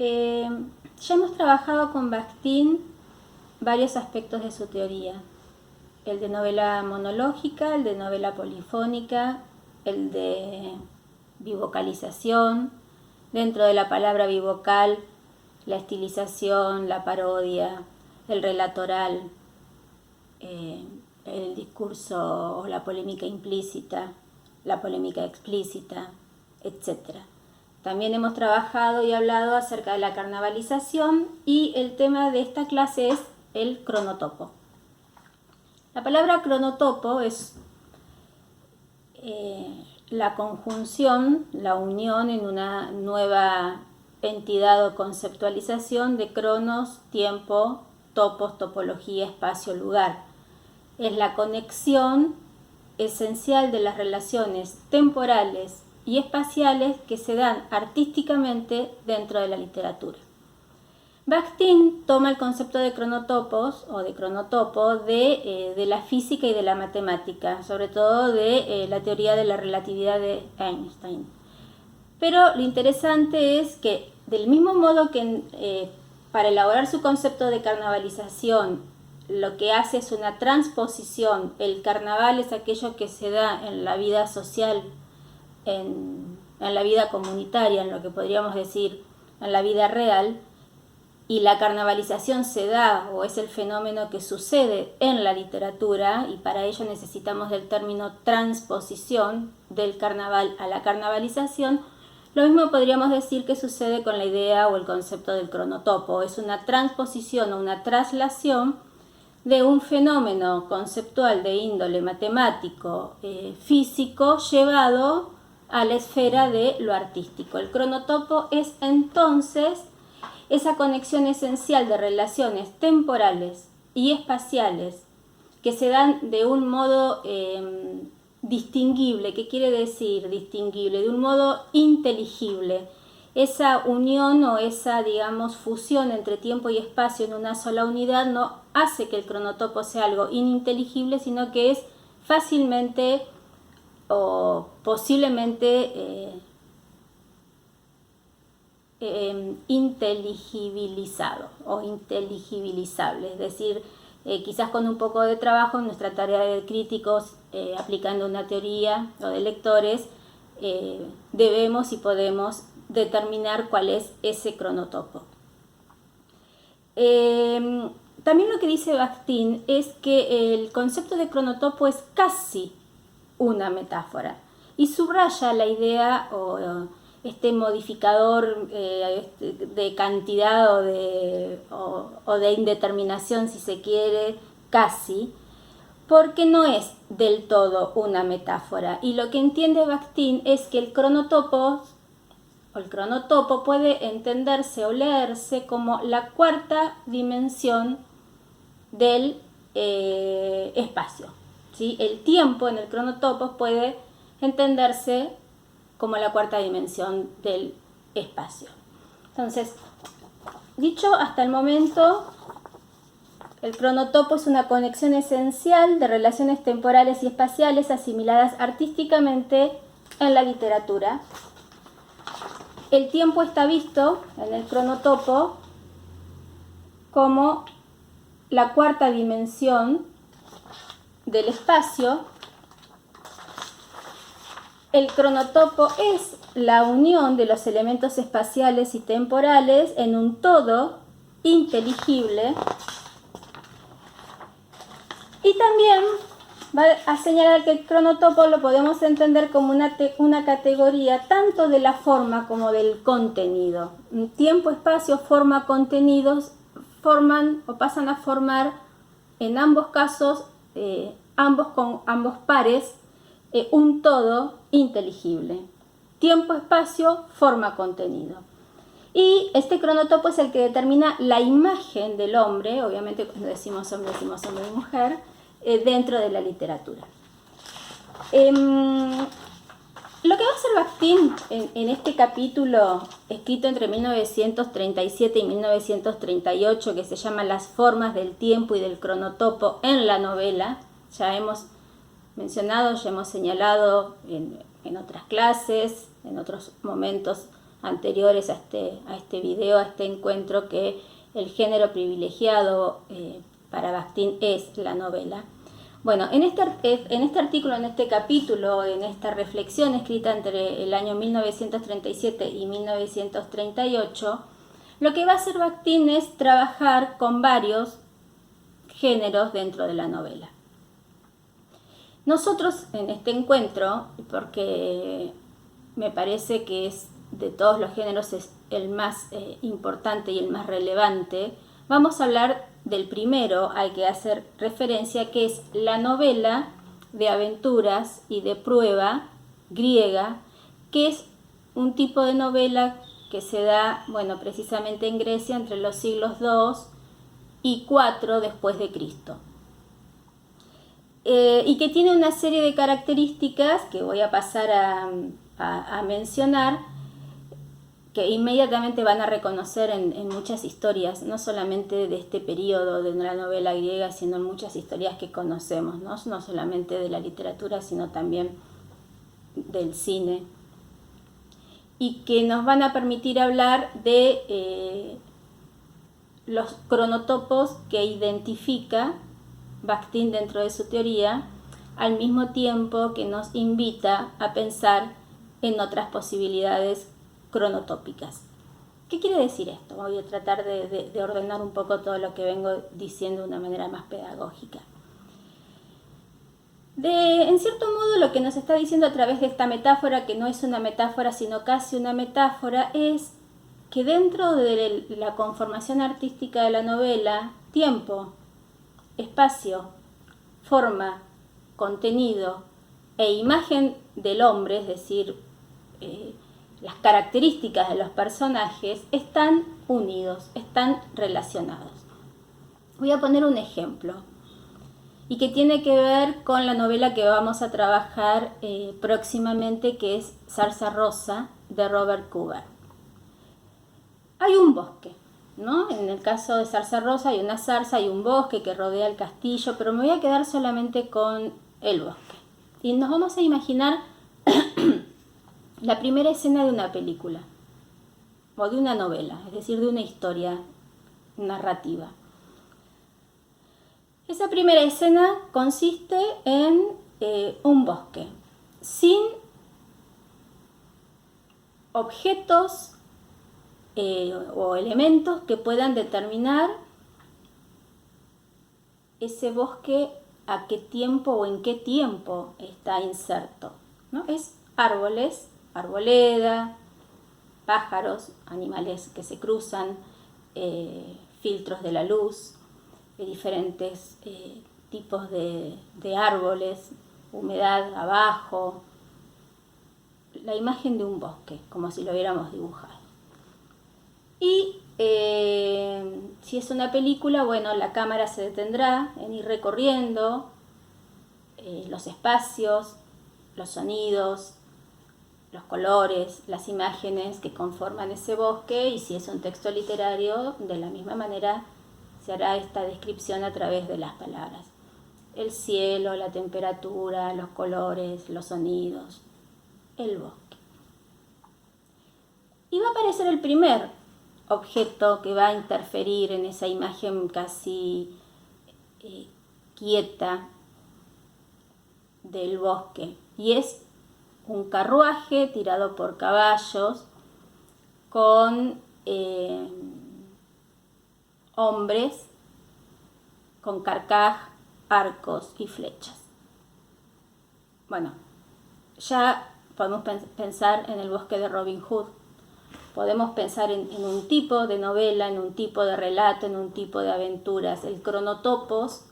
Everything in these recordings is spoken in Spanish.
Ya hemos trabajado con Bakhtin varios aspectos de su teoría. El de novela monológica, el de novela polifónica, el de bivocalización. Dentro de la palabra bivocal, la estilización, la parodia, el relato oral, el discurso o la polémica implícita, la polémica explícita, etc. También hemos trabajado y hablado acerca de la carnavalización y el tema de esta clase es el cronotopo. La palabra cronotopo es la conjunción, la unión en una nueva entidad o conceptualización de cronos, tiempo, topos, topología, espacio, lugar. Es la conexión esencial de las relaciones temporales y espaciales que se dan artísticamente dentro de la literatura. Bakhtin toma el concepto de cronotopos o de cronotopo de la física y de la matemática, sobre todo de la teoría de la relatividad de Einstein. Pero lo interesante es que del mismo modo que para elaborar su concepto de carnavalización lo que hace es una transposición, el carnaval es aquello que se da en la vida social, en la vida comunitaria, en lo que podríamos decir en la vida real, y la carnavalización se da o es el fenómeno que sucede en la literatura, y para ello necesitamos del término transposición del carnaval a la carnavalización. Lo mismo podríamos decir que sucede con la idea o el concepto del cronotopo. Es una transposición o una traslación de un fenómeno conceptual de índole matemático, físico, llevado a la esfera de lo artístico. El cronotopo es entonces esa conexión esencial de relaciones temporales y espaciales que se dan de un modo distinguible. ¿Qué quiere decir distinguible? De un modo inteligible. Esa unión o esa, digamos, fusión entre tiempo y espacio en una sola unidad no hace que el cronotopo sea algo ininteligible, sino que es fácilmente o posiblemente inteligibilizado o inteligibilizable, es decir, quizás con un poco de trabajo en nuestra tarea de críticos, aplicando una teoría o de lectores, debemos y podemos determinar cuál es ese cronotopo. También lo que dice Bakhtin es que el concepto de cronotopo es casi una metáfora y subraya la idea o este modificador de cantidad o de indeterminación, si se quiere, casi, porque no es del todo una metáfora. Y lo que entiende Bakhtin es que el cronotopo puede entenderse o leerse como la cuarta dimensión del espacio, ¿sí? El tiempo en el cronotopo puede entenderse como la cuarta dimensión del espacio. Entonces, dicho hasta el momento, el cronotopo es una conexión esencial de relaciones temporales y espaciales asimiladas artísticamente en la literatura. El tiempo está visto en el cronotopo como la cuarta dimensión del espacio. El cronotopo es la unión de los elementos espaciales y temporales en un todo inteligible. Y también va a señalar que el cronotopo lo podemos entender como una categoría tanto de la forma como del contenido. Tiempo, espacio, forma, contenidos forman o pasan a formar en ambos casos, ambos pares, un todo inteligible. Tiempo, espacio, forma, contenido. Y este cronotopo es el que determina la imagen del hombre, obviamente cuando decimos hombre y mujer, dentro de la literatura. Lo que va a hacer Bakhtin en este capítulo, escrito entre 1937 y 1938, que se llama Las formas del tiempo y del cronotopo en la novela, ya hemos mencionado, ya hemos señalado en otras clases, en otros momentos anteriores a este video, a este encuentro, que el género privilegiado para Bakhtin es la novela. Bueno, en este artículo, en este capítulo, en esta reflexión escrita entre el año 1937 y 1938, lo que va a hacer Bakhtin es trabajar con varios géneros dentro de la novela. Nosotros en este encuentro, porque me parece que es de todos los géneros es el más importante y el más relevante, vamos a hablar del primero al que hacer referencia, que es la novela de aventuras y de prueba griega, que es un tipo de novela que se da, bueno, precisamente en Grecia entre los siglos II y IV después de Cristo. Y que tiene una serie de características que voy a pasar a mencionar, que inmediatamente van a reconocer en muchas historias, no solamente de este periodo de la novela griega, sino en muchas historias que conocemos, no solamente de la literatura, sino también del cine, y que nos van a permitir hablar de los cronotopos que identifica Bakhtin dentro de su teoría, al mismo tiempo que nos invita a pensar en otras posibilidades cronotópicas. ¿Qué quiere decir esto? Voy a tratar de ordenar un poco todo lo que vengo diciendo de una manera más pedagógica. En cierto modo, lo que nos está diciendo a través de esta metáfora, que no es una metáfora sino casi una metáfora, es que dentro de la conformación artística de la novela, tiempo, espacio, forma, contenido e imagen del hombre, es decir, las características de los personajes, están unidos, están relacionados. Voy a poner un ejemplo, y que tiene que ver con la novela que vamos a trabajar próximamente, que es Zarza Rosa, de Robert Coover. Hay un bosque, ¿no? En el caso de Zarza Rosa hay una zarza, hay un bosque que rodea el castillo, pero me voy a quedar solamente con el bosque. Y nos vamos a imaginar la primera escena de una película o de una novela, es decir, de una historia narrativa. Esa primera escena consiste en un bosque sin objetos o elementos que puedan determinar ese bosque a qué tiempo o en qué tiempo está inserto, ¿no? Es árboles, arboleda, pájaros, animales que se cruzan, filtros de la luz, diferentes tipos de árboles, humedad abajo, la imagen de un bosque, como si lo hubiéramos dibujado. Y si es una película, bueno, la cámara se detendrá en ir recorriendo los espacios, los sonidos, los colores, las imágenes que conforman ese bosque, y si es un texto literario, de la misma manera se hará esta descripción a través de las palabras. El cielo, la temperatura, los colores, los sonidos, el bosque. Y va a aparecer el primer objeto que va a interferir en esa imagen casi quieta del bosque, y es un carruaje tirado por caballos con hombres con carcaj, arcos y flechas. Bueno, ya podemos pensar en el bosque de Robin Hood, podemos pensar en un tipo de novela, en un tipo de relato, en un tipo de aventuras. El cronotopos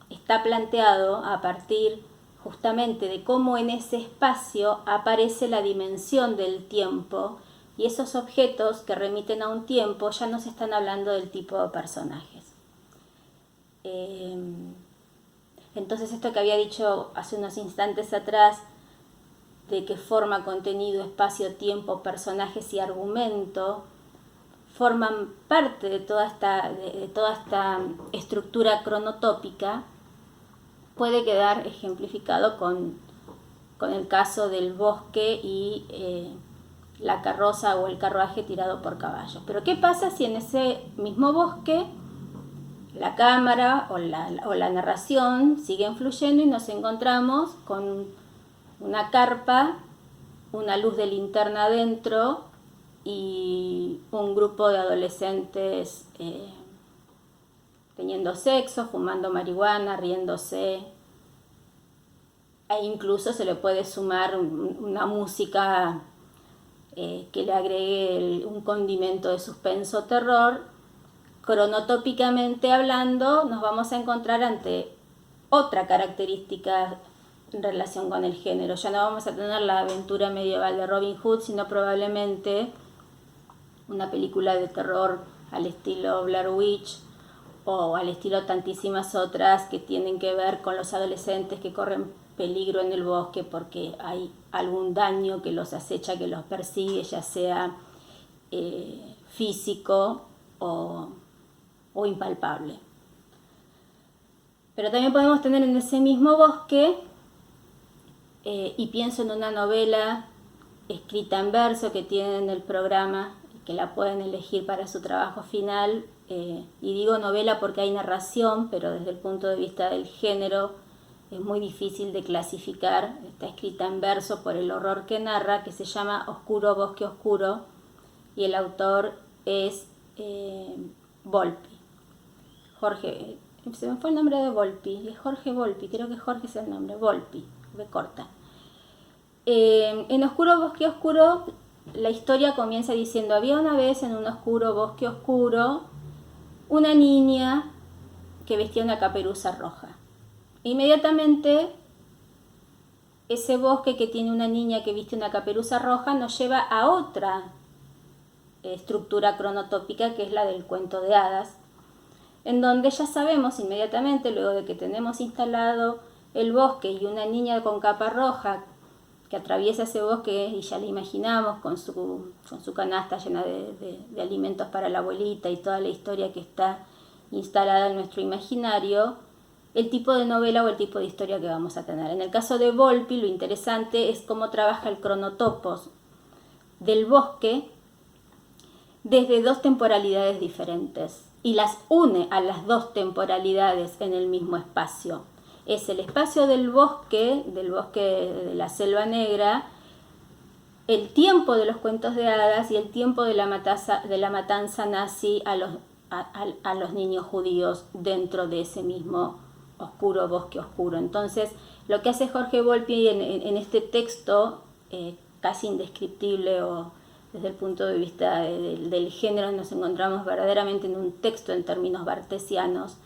está planteado a partir justamente de cómo en ese espacio aparece la dimensión del tiempo, y esos objetos que remiten a un tiempo ya no se están hablando del tipo de personajes. Entonces, esto que había dicho hace unos instantes atrás, de que forma, contenido, espacio, tiempo, personajes y argumento forman parte de toda esta estructura cronotópica, puede quedar ejemplificado con el caso del bosque y la carroza o el carruaje tirado por caballos. Pero ¿qué pasa si en ese mismo bosque la cámara o la narración siguen fluyendo y nos encontramos con una carpa, una luz de linterna adentro y un grupo de adolescentes teniendo sexo, fumando marihuana, riéndose, e incluso se le puede sumar una música que le agregue un condimento de suspenso o terror? Cronotópicamente hablando, nos vamos a encontrar ante otra característica en relación con el género. Ya no vamos a tener la aventura medieval de Robin Hood, sino probablemente una película de terror al estilo Blair Witch o al estilo tantísimas otras que tienen que ver con los adolescentes que corren peligro en el bosque porque hay algún daño que los acecha, que los persigue, ya sea físico o impalpable. Pero también podemos tener en ese mismo bosque, y pienso en una novela escrita en verso que tienen en el programa, que la pueden elegir para su trabajo final, y digo novela porque hay narración, pero desde el punto de vista del género es muy difícil de clasificar. Está escrita en verso por el horror que narra, que se llama Oscuro Bosque Oscuro, y el autor es Volpi. Jorge, se me fue el nombre de Volpi, es Jorge Volpi, creo que Jorge es el nombre, Volpi, me corta. En Oscuro Bosque Oscuro, la historia comienza diciendo: había una vez en un oscuro bosque oscuro una niña que vestía una caperuza roja. Inmediatamente, ese bosque que tiene una niña que viste una caperuza roja nos lleva a otra estructura cronotópica, que es la del cuento de hadas, en donde ya sabemos inmediatamente, luego de que tenemos instalado el bosque y una niña con capa roja que atraviesa ese bosque y ya la imaginamos con su canasta llena de alimentos para la abuelita y toda la historia que está instalada en nuestro imaginario, el tipo de novela o el tipo de historia que vamos a tener. En el caso de Volpi, lo interesante es cómo trabaja el cronotopos del bosque desde dos temporalidades diferentes y las une a las dos temporalidades en el mismo espacio. Es el espacio del bosque de la Selva Negra, el tiempo de los cuentos de hadas y el tiempo de la matanza nazi a los niños judíos dentro de ese mismo oscuro bosque oscuro. Entonces, lo que hace Jorge Volpi en este texto, casi indescriptible, o desde el punto de vista del género, nos encontramos verdaderamente en un texto en términos bartesianos,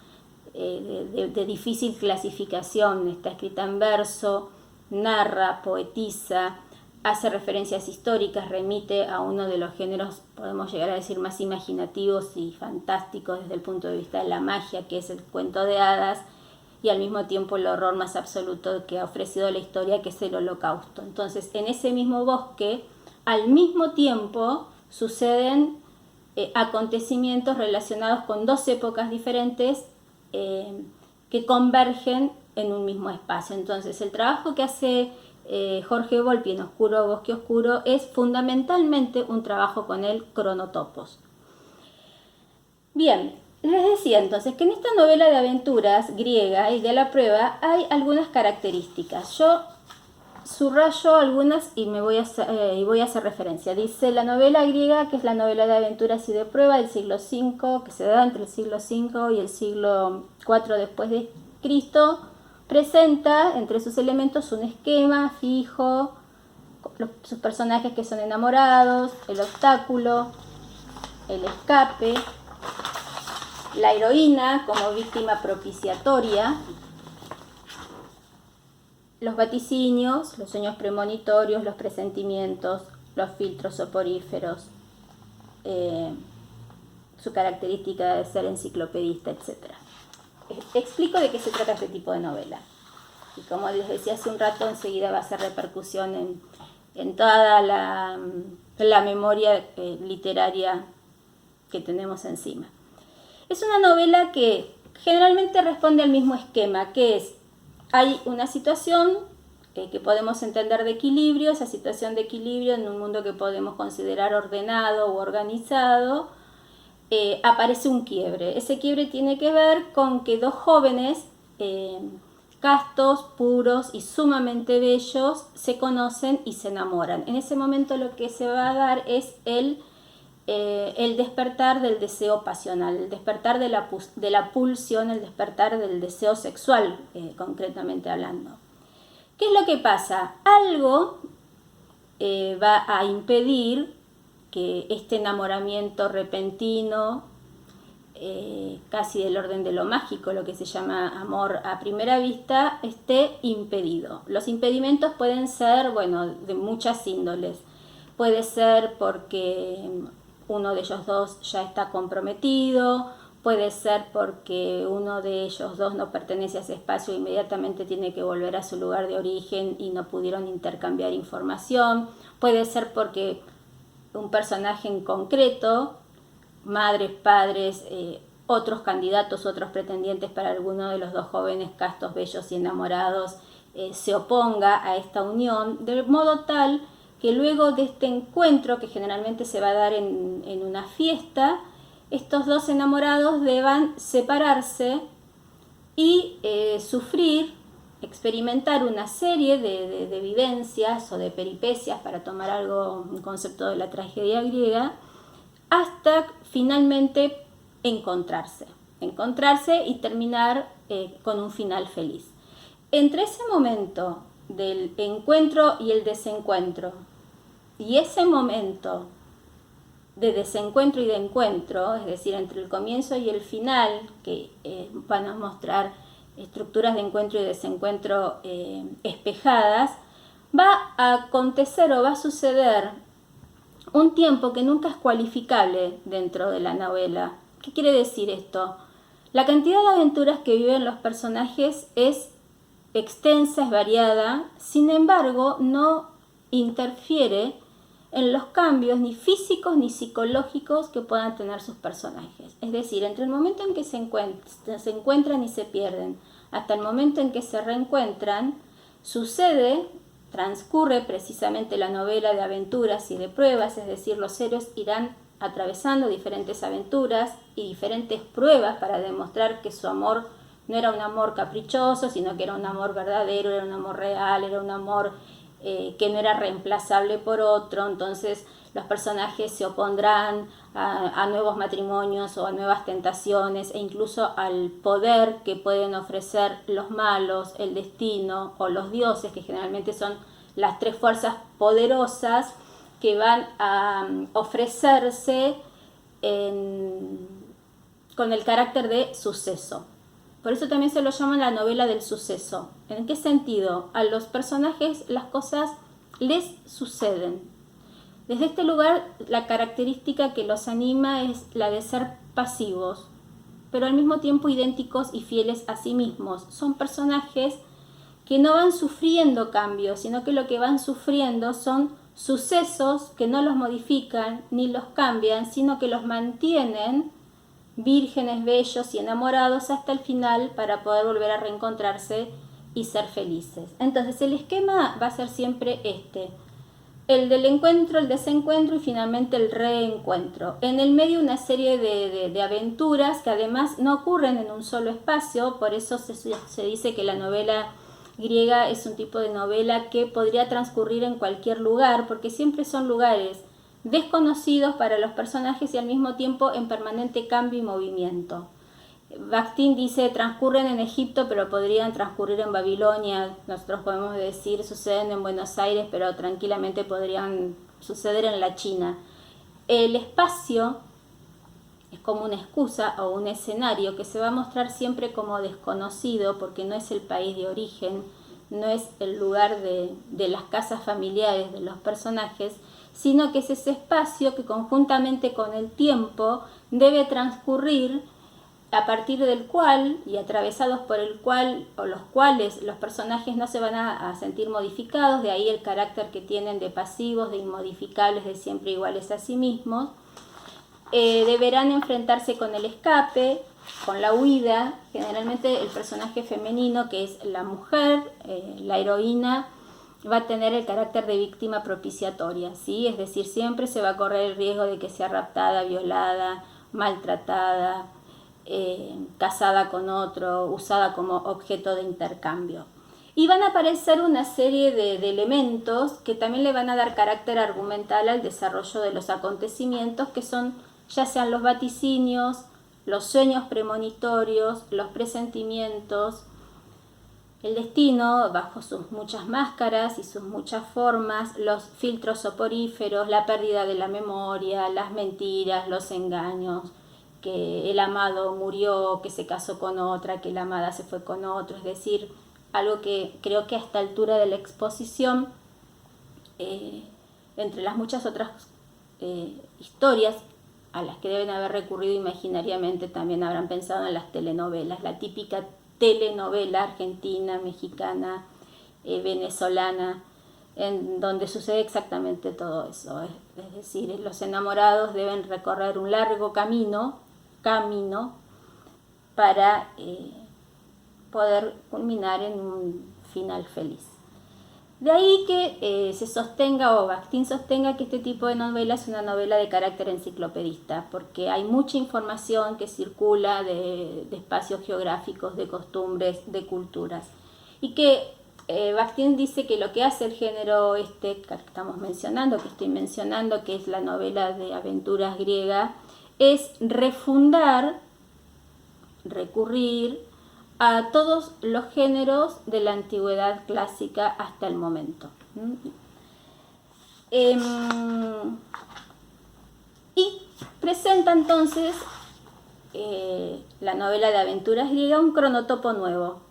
de difícil clasificación. Está escrita en verso, narra, poetiza, hace referencias históricas, remite a uno de los géneros, podemos llegar a decir, más imaginativos y fantásticos desde el punto de vista de la magia, que es el cuento de hadas, y al mismo tiempo el horror más absoluto que ha ofrecido la historia, que es el Holocausto. Entonces, en ese mismo bosque, al mismo tiempo, suceden acontecimientos relacionados con dos épocas diferentes que convergen en un mismo espacio. Entonces, el trabajo que hace Jorge Volpi en Oscuro Bosque Oscuro es fundamentalmente un trabajo con el cronotopos. Bien, les decía entonces que en esta novela de aventuras griega y de la prueba hay algunas características. Yo subrayo algunas y voy a hacer referencia. Dice: la novela griega, que es la novela de aventuras y de prueba del siglo V, que se da entre el siglo V y el siglo IV después de Cristo, presenta entre sus elementos un esquema fijo, sus personajes que son enamorados, el obstáculo, el escape, la heroína como víctima propiciatoria, los vaticinios, los sueños premonitorios, los presentimientos, los filtros soporíferos, su característica de ser enciclopedista, etc. Explico de qué se trata este tipo de novela. Y como les decía hace un rato, enseguida va a hacer repercusión en toda la memoria literaria que tenemos encima. Es una novela que generalmente responde al mismo esquema, que es: hay una situación que podemos entender de equilibrio, esa situación de equilibrio en un mundo que podemos considerar ordenado o organizado, aparece un quiebre. Ese quiebre tiene que ver con que dos jóvenes castos, puros y sumamente bellos se conocen y se enamoran. En ese momento lo que se va a dar es el despertar del deseo pasional, el despertar de la pulsión, el despertar del deseo sexual, concretamente hablando. ¿Qué es lo que pasa? Algo va a impedir que este enamoramiento repentino, casi del orden de lo mágico, lo que se llama amor a primera vista, esté impedido. Los impedimentos pueden ser, de muchas índoles. Puede ser porque uno de ellos dos ya está comprometido, puede ser porque uno de ellos dos no pertenece a ese espacio e inmediatamente tiene que volver a su lugar de origen y no pudieron intercambiar información, puede ser porque un personaje en concreto, madres, padres, otros candidatos, otros pretendientes para alguno de los dos jóvenes castos, bellos y enamorados, se oponga a esta unión, de modo tal que luego de este encuentro, que generalmente se va a dar en una fiesta, estos dos enamorados deban separarse y experimentar una serie de vivencias o de peripecias, para tomar un concepto de la tragedia griega, hasta finalmente encontrarse y terminar con un final feliz. Entre ese momento del encuentro y el desencuentro, y ese momento de desencuentro y de encuentro, es decir, entre el comienzo y el final, que van a mostrar estructuras de encuentro y desencuentro espejadas, va a acontecer o va a suceder un tiempo que nunca es cualificable dentro de la novela. ¿Qué quiere decir esto? La cantidad de aventuras que viven los personajes es extensa, es variada, sin embargo no interfiere en los cambios ni físicos ni psicológicos que puedan tener sus personajes. Es decir, entre el momento en que se encuentran y se pierden hasta el momento en que se reencuentran, transcurre precisamente la novela de aventuras y de pruebas, es decir, los héroes irán atravesando diferentes aventuras y diferentes pruebas para demostrar que su amor no era un amor caprichoso, sino que era un amor verdadero, era un amor real, era un amor que no era reemplazable por otro. Entonces los personajes se opondrán a nuevos matrimonios o a nuevas tentaciones, e incluso al poder que pueden ofrecer los malos, el destino o los dioses, que generalmente son las tres fuerzas poderosas que van a ofrecerse con el carácter de suceso. Por eso también se lo llama la novela del suceso. ¿En qué sentido? A los personajes las cosas les suceden. Desde este lugar, la característica que los anima es la de ser pasivos, pero al mismo tiempo idénticos y fieles a sí mismos. Son personajes que no van sufriendo cambios, sino que lo que van sufriendo son sucesos que no los modifican ni los cambian, sino que los mantienen vírgenes, bellos y enamorados hasta el final, para poder volver a reencontrarse y ser felices. Entonces el esquema va a ser siempre el del encuentro, el desencuentro y finalmente el reencuentro. En el medio una serie de aventuras que además no ocurren en un solo espacio, por eso se dice que la novela griega es un tipo de novela que podría transcurrir en cualquier lugar, porque siempre son lugares desconocidos para los personajes y al mismo tiempo en permanente cambio y movimiento. Bakhtin dice, transcurren en Egipto, pero podrían transcurrir en Babilonia. Nosotros podemos decir, suceden en Buenos Aires, pero tranquilamente podrían suceder en la China. El espacio es como una excusa o un escenario que se va a mostrar siempre como desconocido, porque no es el país de origen, no es el lugar de las casas familiares de los personajes, sino que es ese espacio que conjuntamente con el tiempo debe transcurrir, a partir del cual y atravesados por el cual o los cuales los personajes no se van a sentir modificados, de ahí el carácter que tienen de pasivos, de inmodificables, de siempre iguales a sí mismos. Deberán enfrentarse con el escape, con la huida. Generalmente el personaje femenino, que es la mujer, la heroína, va a tener el carácter de víctima propiciatoria, ¿sí? Es decir, siempre se va a correr el riesgo de que sea raptada, violada, maltratada, casada con otro, usada como objeto de intercambio. Y van a aparecer una serie de elementos que también le van a dar carácter argumental al desarrollo de los acontecimientos, que son ya sean los vaticinios, los sueños premonitorios, los presentimientos, el destino bajo sus muchas máscaras y sus muchas formas, los filtros soporíferos, la pérdida de la memoria, las mentiras, los engaños, que el amado murió, que se casó con otra, que la amada se fue con otro, es decir, algo que creo que a esta altura de la exposición, entre las muchas otras historias a las que deben haber recurrido imaginariamente, también habrán pensado en las telenovelas, la típica telenovela argentina, mexicana, venezolana, en donde sucede exactamente todo eso. Es decir, los enamorados deben recorrer un largo camino para poder culminar en un final feliz. De ahí que se sostenga, o Bakhtin sostenga, que este tipo de novela es una novela de carácter enciclopedista, porque hay mucha información que circula de espacios geográficos, de costumbres, de culturas. Y que Bakhtin dice que lo que hace el género que estamos mencionando, que estoy mencionando, que es la novela de aventuras griega, es recurrir a todos los géneros de la antigüedad clásica hasta el momento. Y presenta entonces la novela de aventuras griega un cronotopo nuevo,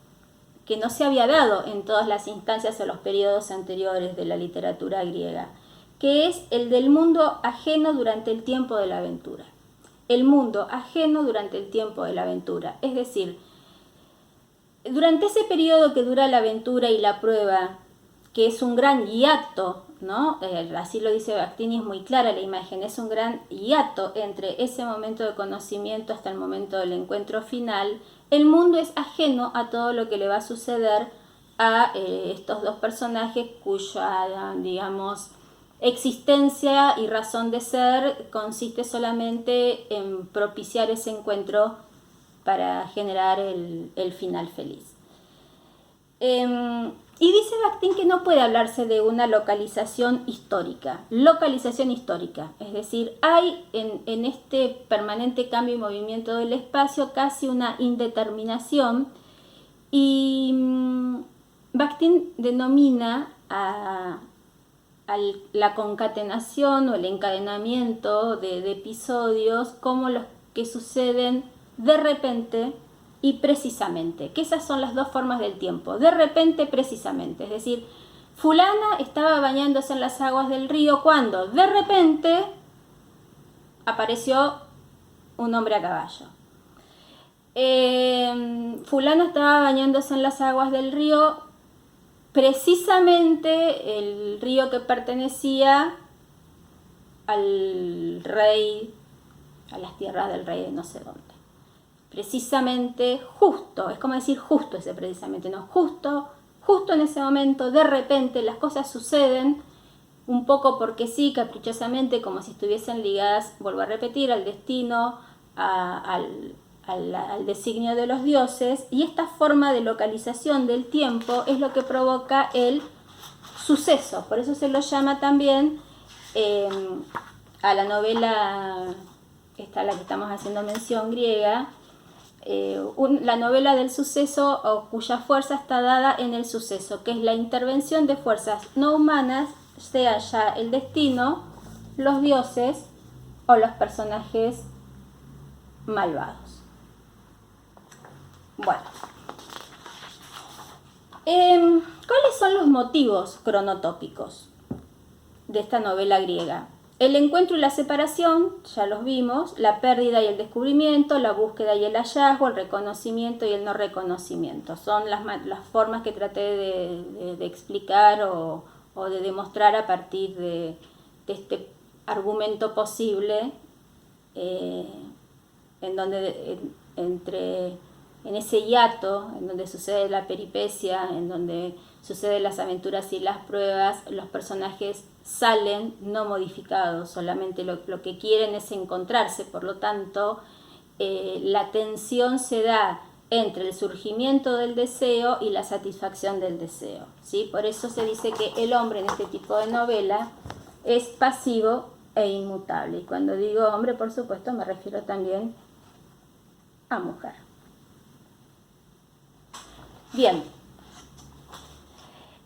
que no se había dado en todas las instancias o los periodos anteriores de la literatura griega, que es el del mundo ajeno durante el tiempo de la aventura. El mundo ajeno durante el tiempo de la aventura, es decir, durante ese periodo que dura la aventura y la prueba, que es un gran hiato, ¿no? Así lo dice Bakhtin y es muy clara la imagen, es un gran hiato entre ese momento de conocimiento hasta el momento del encuentro final. El mundo es ajeno a todo lo que le va a suceder a estos dos personajes cuya, digamos, existencia y razón de ser consiste solamente en propiciar ese encuentro para generar el final feliz. Y dice Bakhtin que no puede hablarse de una localización histórica, es decir, hay en este permanente cambio y movimiento del espacio casi una indeterminación, y Bakhtin denomina a la concatenación o el encadenamiento de episodios como los que suceden de repente y precisamente, que esas son las dos formas del tiempo, de repente, precisamente, es decir, fulana estaba bañándose en las aguas del río cuando de repente apareció un hombre a caballo. Fulano estaba bañándose en las aguas del río, precisamente el río que pertenecía al rey, a las tierras del rey de no sé dónde. Precisamente, justo, es como decir justo ese precisamente, no, justo en ese momento, de repente las cosas suceden, un poco porque sí, caprichosamente, como si estuviesen ligadas, vuelvo a repetir, al destino, al designio de los dioses, y esta forma de localización del tiempo es lo que provoca el suceso. Por eso se lo llama también a la novela, esta a la que estamos haciendo mención, griega, la novela del suceso, o cuya fuerza está dada en el suceso, que es la intervención de fuerzas no humanas, sea ya el destino, los dioses o los personajes malvados. Bueno, ¿cuáles son los motivos cronotópicos de esta novela griega? El encuentro y la separación, ya los vimos, la pérdida y el descubrimiento, la búsqueda y el hallazgo, el reconocimiento y el no reconocimiento. Son las formas que traté de explicar o de demostrar a partir de este argumento posible, en donde en ese hiato, en donde sucede la peripecia, en donde suceden las aventuras y las pruebas, los personajes salen no modificados, solamente lo que quieren es encontrarse, por lo tanto, la tensión se da entre el surgimiento del deseo y la satisfacción del deseo, ¿sí? Por eso se dice que el hombre en este tipo de novela es pasivo e inmutable. Y cuando digo hombre, por supuesto, me refiero también a mujer. Bien.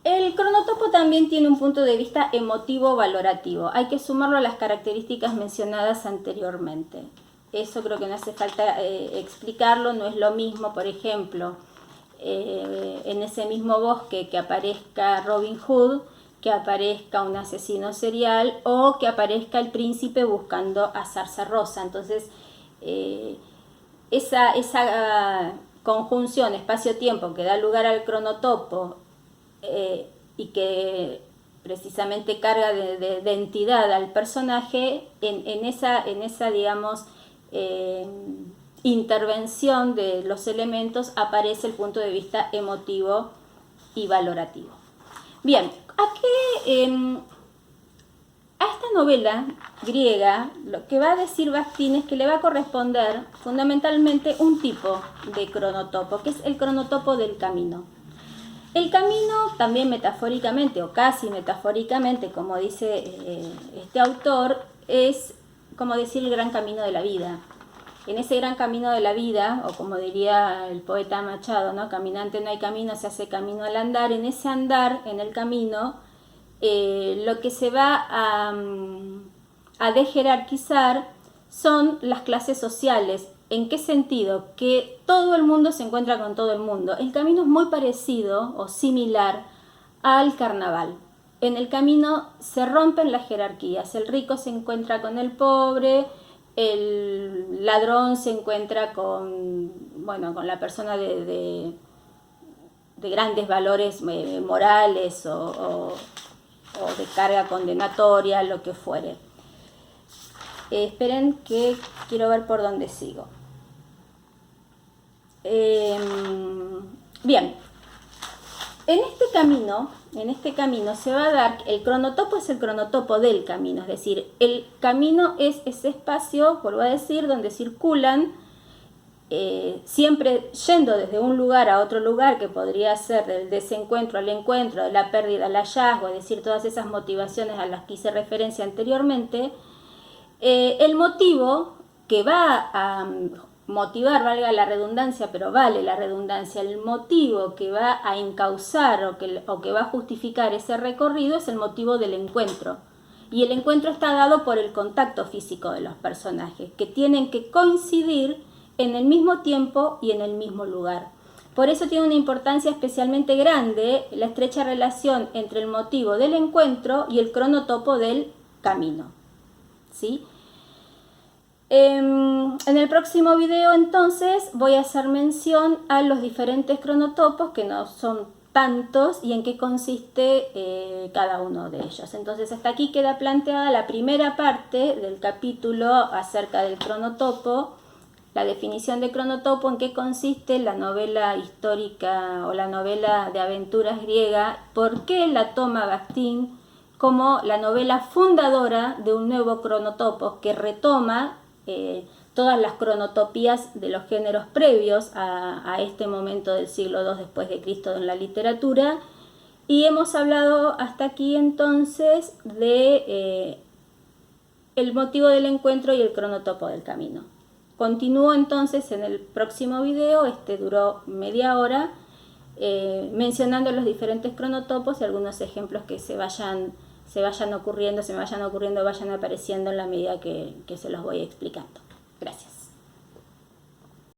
El cronotopo también tiene un punto de vista emotivo-valorativo. Hay que sumarlo a las características mencionadas anteriormente. Eso creo que no hace falta explicarlo, no es lo mismo, por ejemplo, en ese mismo bosque que aparezca Robin Hood, que aparezca un asesino serial o que aparezca el príncipe buscando a Zarza Rosa. Entonces, esa conjunción espacio-tiempo que da lugar al cronotopo y que precisamente carga de entidad al personaje, en esa digamos, intervención de los elementos aparece el punto de vista emotivo y valorativo. Bien, a esta novela griega lo que va a decir Bakhtin es que le va a corresponder fundamentalmente un tipo de cronotopo, que es el cronotopo del camino. El camino también metafóricamente o casi metafóricamente, como dice este autor, es como decir el gran camino de la vida. En ese gran camino de la vida, o como diría el poeta Machado, ¿no? Caminante no hay camino, se hace camino al andar. En ese andar, en el camino, lo que se va a desjerarquizar son las clases sociales. ¿En qué sentido? Que todo el mundo se encuentra con todo el mundo. El camino es muy parecido o similar al carnaval. En el camino se rompen las jerarquías. El rico se encuentra con el pobre, el ladrón se encuentra con la persona de grandes valores morales o de carga condenatoria, lo que fuere. Esperen que quiero ver por dónde sigo. Bien, en este camino se va a dar, el cronotopo es el cronotopo del camino, es decir, el camino es ese espacio, vuelvo a decir, donde circulan, siempre yendo desde un lugar a otro lugar, que podría ser del desencuentro al encuentro, de la pérdida al hallazgo, es decir, todas esas motivaciones a las que hice referencia anteriormente. El motivo que va a motivar, valga la redundancia, pero vale la redundancia, el motivo que va a encauzar o que va a justificar ese recorrido es el motivo del encuentro. Y el encuentro está dado por el contacto físico de los personajes, que tienen que coincidir en el mismo tiempo y en el mismo lugar. Por eso tiene una importancia especialmente grande la estrecha relación entre el motivo del encuentro y el cronotopo del camino, ¿sí? En el próximo video entonces voy a hacer mención a los diferentes cronotopos, que no son tantos, y en qué consiste cada uno de ellos. Entonces hasta aquí queda planteada la primera parte del capítulo acerca del cronotopo, la definición de cronotopo, en qué consiste la novela histórica o la novela de aventuras griega, por qué la toma Bakhtin como la novela fundadora de un nuevo cronotopo que retoma todas las cronotopías de los géneros previos a este momento del siglo II después de Cristo en la literatura. Y hemos hablado hasta aquí entonces de el motivo del encuentro y el cronotopo del camino. Continúo entonces en el próximo video, este duró media hora, mencionando los diferentes cronotopos y algunos ejemplos que se me vayan ocurriendo, vayan apareciendo en la medida que se los voy explicando. Gracias.